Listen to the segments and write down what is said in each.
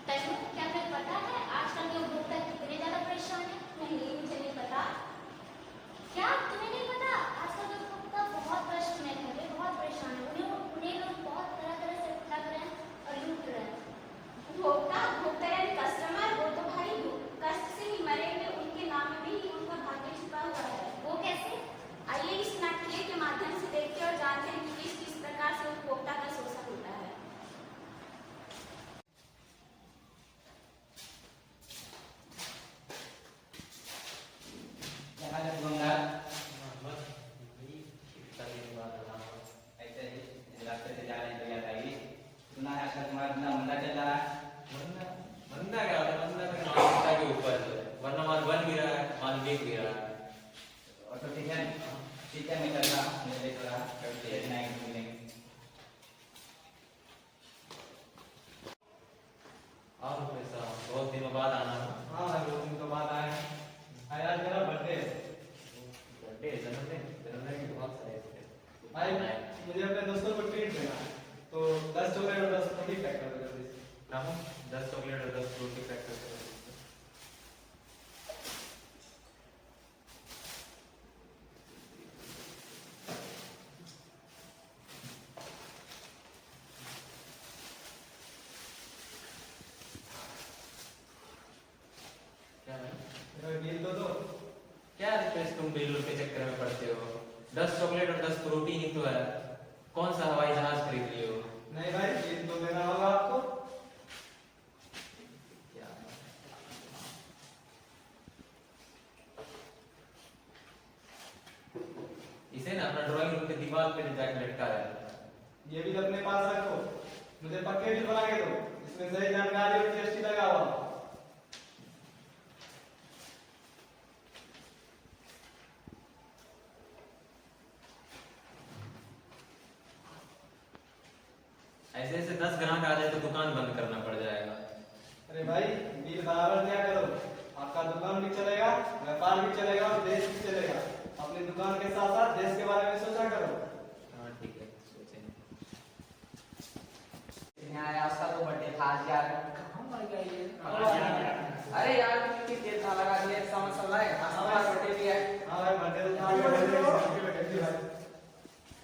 तन्नू, क्या तुम्हें पता है आजकल के उपभोक्ता कितने ज्यादा परेशान है? नहीं, मुझे नहीं पता। क्या तुम्हें नहीं पता? आजकल के उपभोक्ता बहुत कष्ट में है, वे बहुत परेशान है। उन्हें लोग बहुत तरह तरह से ठग रहे हैं और लूट रहे हैं। उपभोक्ता उपभोक्ता यानी कस्टमर, वो तो भाई कष्ट से ही मरेंगे। उनके नाम में भी उनका भाग्य छुपा हुआ है। वो कैसे? आइए इस नाट्य के माध्यम से देखते और जानते हैं कि किस किस प्रकार से उपभोक्ता का शोषण होता है। बहुत दिनों बाद आना है। हाँ भाई, 2 दिन के बाद आए हैं। आज मेरा बर्थडे है। बर्थडे जन्मदिन की बहुत सारे इसके। भाई मुझे अपने दोस्तों को ट्रीट देना है, तो 10 चॉकलेट और 10 फ्रूटी पैक कर दो जल्दी से। रामू 10 चॉकलेट और 10 फ्रूटी पैक कर दो। क्या भाई? मेरा बिल तो दो। क्या रिक्वेस्ट, तुम बिल के चक्कर में पड़ते हो? 10 चॉकलेट और 10 फ्रूटी ही तो है। कौन सा हवाई जहाज खरीद लिए हो? नहीं भाई, बिल तो देना होगा आपको। क्या? इसे ना अपना ड्राइंग रूम के दीवार पे जाके लटका है। ये भी अपने पास रखो। मुझे पक्के बिल बना के दो, इसमें सही जानकारी और जीएसटी लगा हुआ हो। ऐसे ऐसे 10 ग्राहक आ जाए तो दुकान बंद करना पड़ जाएगा। अरे भाई, बिल बराबर दिया करो। आपका दुकान भी चलेगा, व्यापार भी चलेगा और देश भी चलेगा। अपनी दुकान के साथ साथ देश के बारे में सोचा करो। हाँ ठीक है, सोचेंगे। यहाँ उसका तो बर्थडे था आज यार। कहाँ मर गया ये? अरे यार कितनी देर था लगा दिया, समझ सब लाए। आज हमारा बर्थडे भी है। हाँ भाई, बर्थडे तो था। हैप्पी बर्थडे भाई।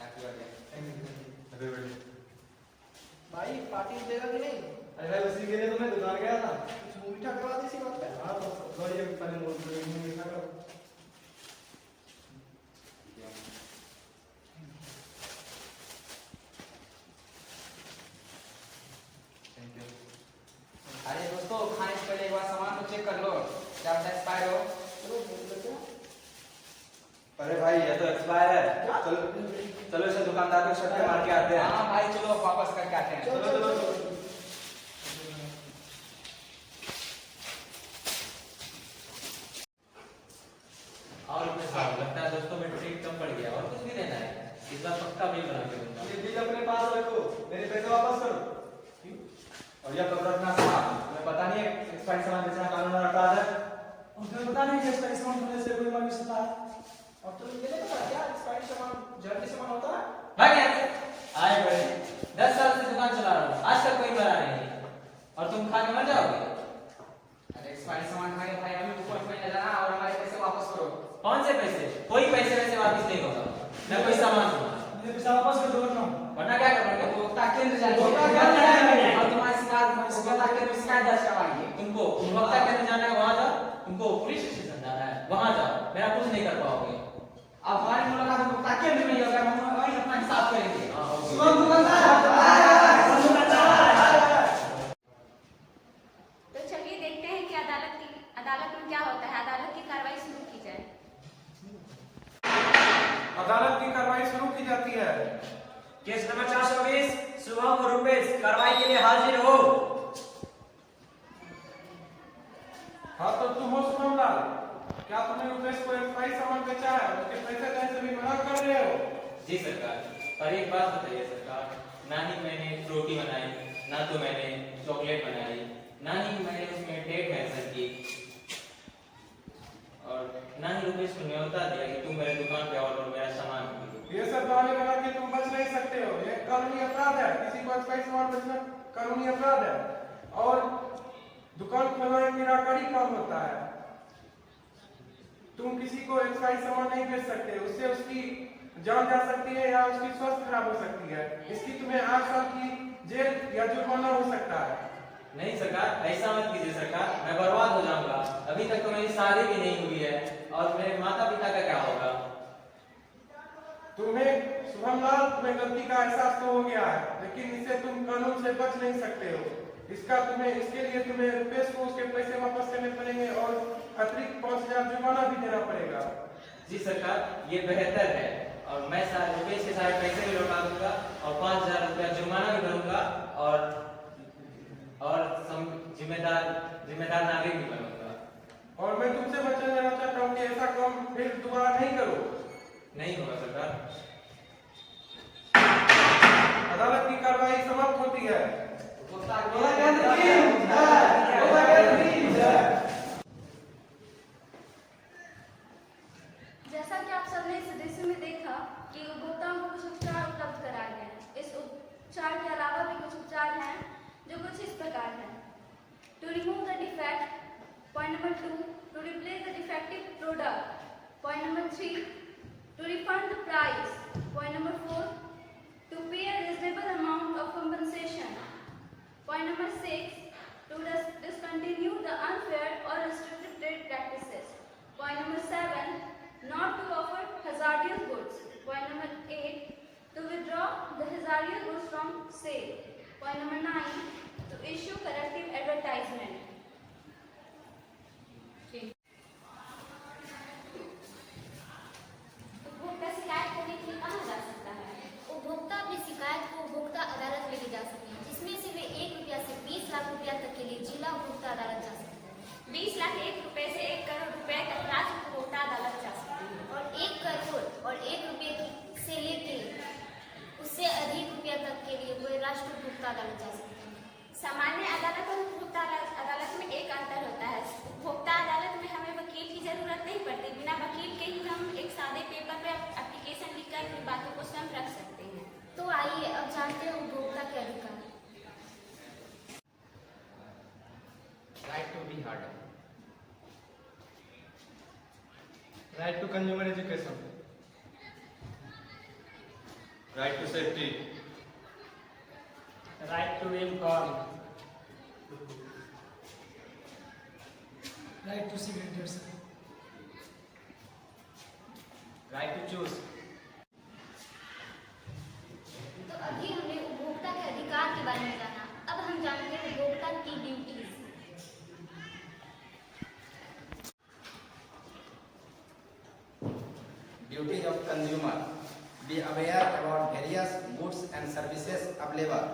Happy birthday. Happy birthday. भाई पार्टी देगा कि नहीं? अरे भाई, उसी के लिए तो मैं दुकान गया था। कुछ मुंह मीठा करवा दे इसी बात पे। हाँ तो थोड़ी पहले मुंह मीठा करो। Thank you. अरे दोस्तों, खाने से पहले एक बार सामान को चेक कर लो, क्या एक्सपायर हो। चलो बोल दो। अरे भाई, ये तो एक्सपायर है। चलो चलो, इसे दुकानदार को शर्ट मार के आते हैं। हाँ भाई चलो वापस करके आते हैं। चलो चलो चलो। और अपने साथ लगता है दोस्तों में ट्रीट कम पड़ गया, और कुछ भी देना है इस बार पक्का बिल बना के दूंगा। ये बिल अपने पास रखो, मेरे पैसे वापस करो। और यह कब रखना सामान, तुम्हें पता नहीं है एक्सपायरी सामान बेचना कानून और अपराध है। मुझे पता नहीं कि एक्सपायरी सामान होने से कोई मालूम सकता है। अब तो मुझे नहीं पता क्या एक्सपायरी सामान जल्दी सामान होता है। भाग यहाँ से। आए बड़े 10 साल से दुकान चला रहा हूँ, आज तक कोई मरा नहीं, और तुम खा के मर जाओगे। अरे एक्सपायरी सामान खाए भाई, हमें ऊपर में ले जाना और हमारे पैसे वापस करो। कौन से पैसे? कोई पैसे वैसे वापस नहीं होगा, न कोई सामान होगा। मुझे पैसा वापस कर दो वरना क्या करोगे? उपभोक्ता केंद्र जाएंगे और तुम्हारी शिकायत उपभोक्ता केंद्र में शिकायत दर्ज करवाएंगे। तुमको उपभोक्ता केंद्र जाना है, वहां जाओ। तुमको पुलिस स्टेशन जाना है, वहां जाओ। मेरा कुछ नहीं कर पाओगे। अब हमारी मुलाकात उपभोक्ता केंद्र में ही होगा, हम वहीं अपना हिसाब करेंगे। तो चलिए देखते हैं कि अदालत में क्या होता है। अदालत की कार्रवाई शुरू की जाए। अदालत की कार्रवाई शुरू की जाती है। केस नंबर 420 शुभम और रुपेश कार्रवाई के लिए हाजिर हो। हाँ तो तुम हो शुभम लाल, क्या तुमने रुपेश को एक्सपायरी सामान बेचा है? उसके पैसे देने से भी मना कर रहे हो? जी सरकार, पर एक बात बताइए सरकार, ना ही मैंने फ्रूटी बनाई, ना तो मैंने चॉकलेट बनाई, ना ही मैंने उसमें डेट मेंशन की, और ना ही रुपेश को न्योता दिया कि तुम मेरे दुकान पे आओ और मेरा सामान खरीदो। ये सब बहाने बना के तुम बच नहीं सकते हो। ये कानूनी अपराध है, किसी को एक्सपायरी सामान बेचना कानूनी अपराध है। और दुकान खोलना एक निराकारी काम होता है। तुम किसी को एक्सपायरी सामान नहीं बेच सकते, उससे उसकी जान जा सकती है या उसकी स्वास्थ्य खराब हो सकती है। इसकी तुम्हें 8 साल की जेल या जुर्माना हो सकता है। नहीं सरकार, ऐसा मत कीजिए सरकार, मैं बर्बाद हो जाऊंगा। अभी तक तो मेरी शादी भी नहीं हुई है और मेरे माता पिता का क्या होगा? शुभम लाल, तुम्हें गलती का एहसास तो हो गया है, लेकिन इससे तुम कानून से बच नहीं सकते हो। इसके लिए तुम्हें रुपेश को उसके पैसे वापस करने पड़ेंगे और अतिरिक्त 5,000 जुर्माना भी देना पड़ेगा। जी सरकार, ये बेहतर है और मैं रुपेश के सारे पैसे भी लौटा दूंगा और 5,000 रुपया जुर्माना भी भरूंगा और जिम्मेदार नागरिक भी बनूंगा। और मैं तुमसे वचन लेना चाहता हूँ कि ऐसा काम फिर दोबारा नहीं करो। नहीं होगा सरकार। अदालत की कार्रवाई समाप्त होती है। जैसा कि आप सबने इस दृश्य में देखा कि उपभोक्ताओं को कुछ उपचार उपलब्ध कराए गए हैं। इस उपचार के अलावा भी कुछ उपचार हैं जो कुछ इस प्रकार हैं। To remove the defect, point number 2, to replace the defective product, point number 3, to refund the price, point number 4, to pay a reasonable amount of compensation, point number 6, to discontinue the unfair or restrictive trade practices, point number 7, not to offer hazardous goods, point number 8, to withdraw the hazardous goods from sale, point number 9, to issue corrective advertisement. उपभोक्ता शिकायत करने के लिए कहाँ जा सकता है? उपभोक्ता अपनी शिकायत को उपभोक्ता अदालत में ले जा सकते हैं, जिसमें से वे 1 रुपया से 20 लाख रुपया तक के लिए जिला उपभोक्ता अदालत जा सकते हैं। 20 लाख 1 रुपए से 1 करोड़ रुपए तक राज्य उपभोक्ता अदालत जा सकती है। और 1 करोड़ और 1 रुपये से लेके उससे अधिक रुपया तक के लिए वे राष्ट्रीय उपभोक्ता अदालत जा सकते हैं। सामान्य अदालत और उपभोक्ता अदालत में एक अंतर होता है। उपभोक्ता अदालत में हमें वकील की जरूरत नहीं पड़ती। बिना वकील के ही हम एक सादे पेपर पे एप्लीकेशन लिखकर अपनी बातों को स्वयं रख सकते हैं। तो आइए अब जानते हैं उपभोक्ता के अधिकार। Right to be heard, right to consumer education, right to safety, right to inform, right to signatures, right to choose. तो अभी हमने उपभोक्ता के अधिकार के बारे में जाना। अब हम जानते हैं उपभोक्ता की duties. Duties of consumer: be aware about various goods and services available.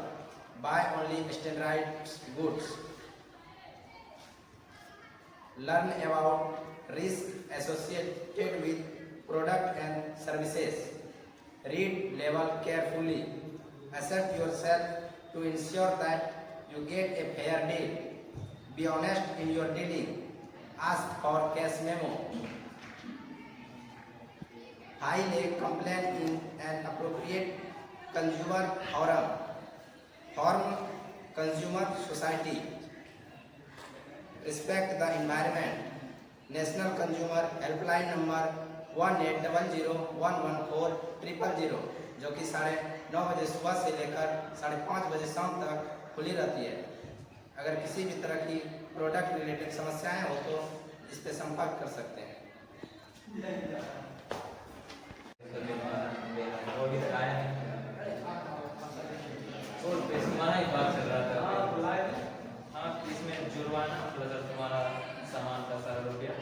Buy only standardized goods. Learn about risk associated with product and services. Read label carefully. Assert yourself to ensure that you get a fair deal. Be honest in your dealing. Ask for cash memo. File a complaint in an appropriate consumer forum. Form consumer society. Respect the environment. National Consumer Helpline number 1800114000, जो कि 9:30 बजे सुबह से लेकर 5:30 बजे शाम तक खुली रहती है। अगर किसी भी तरह की प्रोडक्ट रिलेटेड समस्याएं हो तो इस पे संपर्क कर सकते हैं। वो भी आया नहीं। और तुम्हारा ही बात चल रहा था। हाँ, इसमें जुर्माना प्लस तुम्हारा सामान का 1,000 रुपया।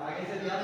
आगे से ध्यान